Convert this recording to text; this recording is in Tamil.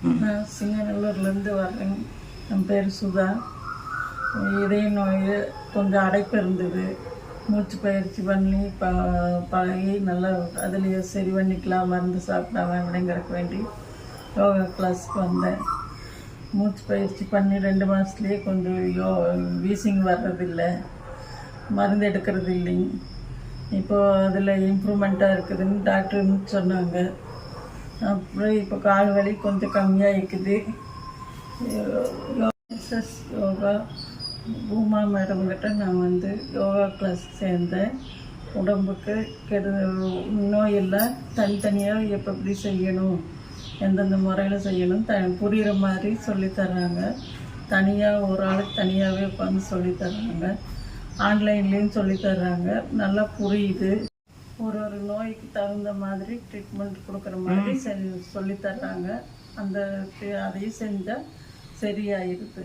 நான் சிங்கநல்லூர்லேருந்து வர்றேன். என் பேர் சுதா. இதய நோய் கொஞ்சம் அடைப்பு இருந்தது. மூச்சு பயிற்சி பண்ணி பழகி நல்லா அதுலேயே சரி பண்ணிக்கலாம், மருந்து சாப்பிடாம அப்படிங்கிறக்கு வேண்டி யோகா கிளாஸுக்கு வந்தேன். மூச்சு பயிற்சி பண்ணி 2 மாதத்துலேயே கொஞ்சம் வீசிங் வர்றதில்லை, மருந்து எடுக்கிறது இல்லைங்க. இப்போது அதில் இம்ப்ரூவ்மெண்ட்டாக இருக்குதுன்னு டாக்டர் சொன்னாங்க. அப்புறம் இப்போ கால் வலி கொஞ்சம் கம்மியாக இருக்குது. யோகா பூமா மேடம்கிட்ட நான் யோகா கிளாஸ் சேர்ந்தேன். உடம்புக்கு நோயெல்லாம் தனித்தனியாக எப்படி செய்யணும், எந்தெந்த முறையில் செய்யணும் புரிகிற மாதிரி சொல்லித்தர்றாங்க. தனியாக ஒரு ஆளுக்கு தனியாகவே உட்காந்து சொல்லித்தர்றாங்க. ஆன்லைன்லேயும் சொல்லித்தர்றாங்க. நல்லா புரியுது. ஒரு நோய்க்கு தகுந்த மாதிரி ட்ரீட்மெண்ட் கொடுக்குற மாதிரி சொல்லித்தர்றாங்க. அதையும் செஞ்சால் சரியாயிடுது.